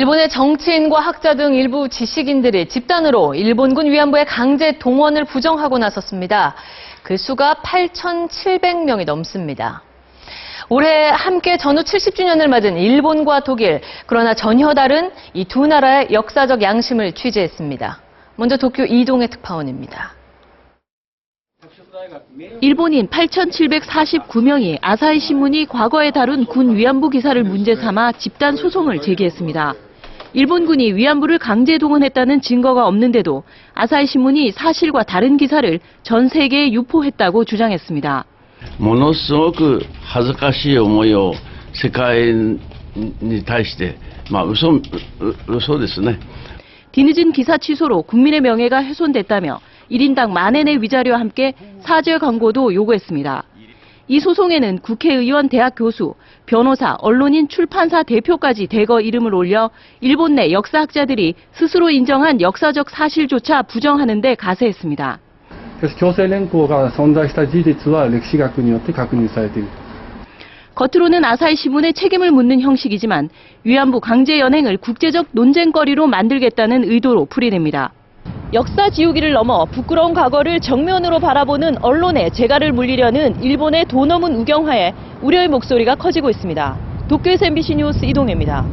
일본의 정치인과 학자 등 일부 지식인들이 집단으로 일본군 위안부의 강제 동원을 부정하고 나섰습니다. 그 수가 8,700명이 넘습니다. 올해 함께 전후 70주년을 맞은 일본과 독일, 그러나 전혀 다른 이 두 나라의 역사적 양심을 취재했습니다. 먼저 도쿄 이동의 특파원입니다. 일본인 8,749명이 아사히 신문이 과거에 다룬 군 위안부 기사를 문제 삼아 집단 소송을 제기했습니다. 일본군이 위안부를 강제 동원했다는 증거가 없는데도 아사히 신문이 사실과 다른 기사를 전 세계에 유포했다고 주장했습니다. ものすごく恥ずかしい思いを世界に対して、嘘ですね。 뒤늦은 기사 취소로 국민의 명예가 훼손됐다며 1인당 만엔의 위자료와 함께 사죄 광고도 요구했습니다. 이 소송에는 국회의원, 대학 교수, 변호사, 언론인, 출판사 대표까지 대거 이름을 올려 일본 내 역사학자들이 스스로 인정한 역사적 사실조차 부정하는 데 가세했습니다. 強制連行が存在した事実は歴史学によって確認されている。 겉으로는 아사히 신문에 책임을 묻는 형식이지만 위안부 강제 연행을 국제적 논쟁거리로 만들겠다는 의도로 풀이됩니다. 역사 지우기를 넘어 부끄러운 과거를 정면으로 바라보는 언론에 재갈을 물리려는 일본의 도넘은 우경화에 우려의 목소리가 커지고 있습니다. 도쿄에서 MBC 뉴스 이동혜입니다.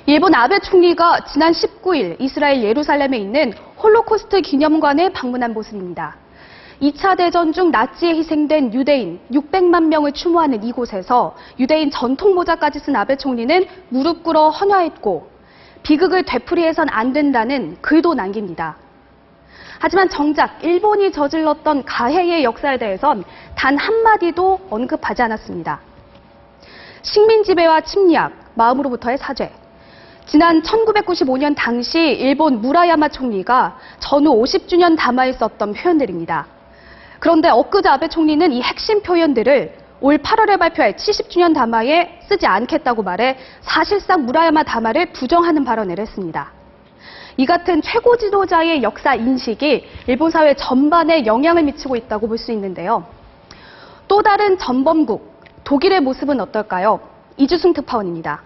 일본 아베 총리가 지난 19일 이스라엘 예루살렘에 있는 홀로코스트 기념관에 방문한 모습입니다. 2차 대전 중 나치에 희생된 유대인 600만 명을 추모하는 이곳에서 유대인 전통 모자까지 쓴 아베 총리는 무릎 꿇어 헌화했고 비극을 되풀이해선 안 된다는 글도 남깁니다. 하지만 정작 일본이 저질렀던 가해의 역사에 대해선 단 한마디도 언급하지 않았습니다. 식민 지배와 침략, 마음으로부터의 사죄. 지난 1995년 당시 일본 무라야마 총리가 전후 50주년 담화에 썼던 표현들입니다. 그런데 엊그제 아베 총리는 이 핵심 표현들을 올 8월에 발표할 70주년 담화에 쓰지 않겠다고 말해 사실상 무라야마 담화를 부정하는 발언을 했습니다. 이 같은 최고 지도자의 역사 인식이 일본 사회 전반에 영향을 미치고 있다고 볼 수 있는데요. 또 다른 전범국, 독일의 모습은 어떨까요? 이주승 특파원입니다.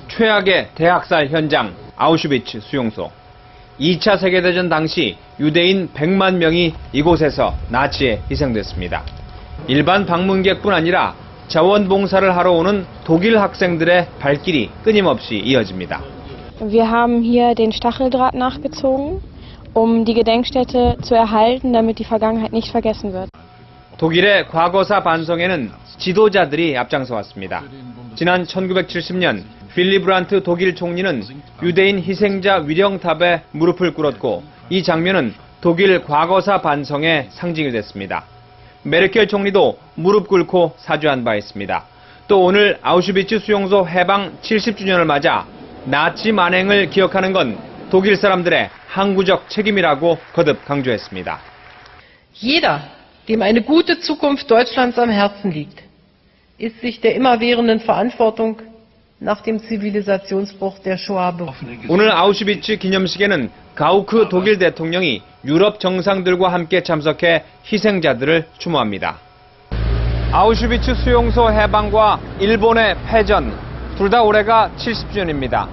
최악의 대학살 현장 아우슈비츠 수용소. 2차 세계대전 당시 유대인 100만 명이 이곳에서 나치에 희생됐습니다. 일반 방문객뿐 아니라 자원봉사를 하러 오는 독일 학생들의 발길이 끊임없이 이어집니다. Wir haben hier den Stacheldraht nachgezogen, die Gedenkstätte zu erhalten, damit die Vergangenheit nicht vergessen wird. 독일의 과거사 반성에는 지도자들이 앞장서 왔습니다. 지난 1970년 빌리 브란트 독일 총리는 유대인 희생자 위령탑에 무릎을 꿇었고 이 장면은 독일 과거사 반성의 상징이 됐습니다. 메르켈 총리도 무릎 꿇고 사죄한 바 있습니다. 또 오늘 아우슈비츠 수용소 해방 70주년을 맞아 나치 만행을 기억하는 건 독일 사람들의 항구적 책임이라고 거듭 강조했습니다. Jeder, dem eine gute Zukunft Deutschlands am Herzen liegt, ist sich der immerwährenden Verantwortung nach dem Zivilisationsbruch der Shoah bewusst. 오늘 아우슈비츠 기념식에는 가우크 독일 대통령이 유럽 정상들과 함께 참석해 희생자들을 추모합니다. 아우슈비츠 수용소 해방과 일본의 패전, 둘 다 올해가 70주년입니다.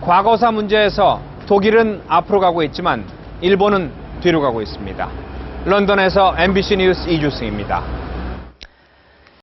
과거사 문제에서 독일은 앞으로 가고 있지만 일본은 뒤로 가고 있습니다. 런던에서 MBC 뉴스 이주승입니다.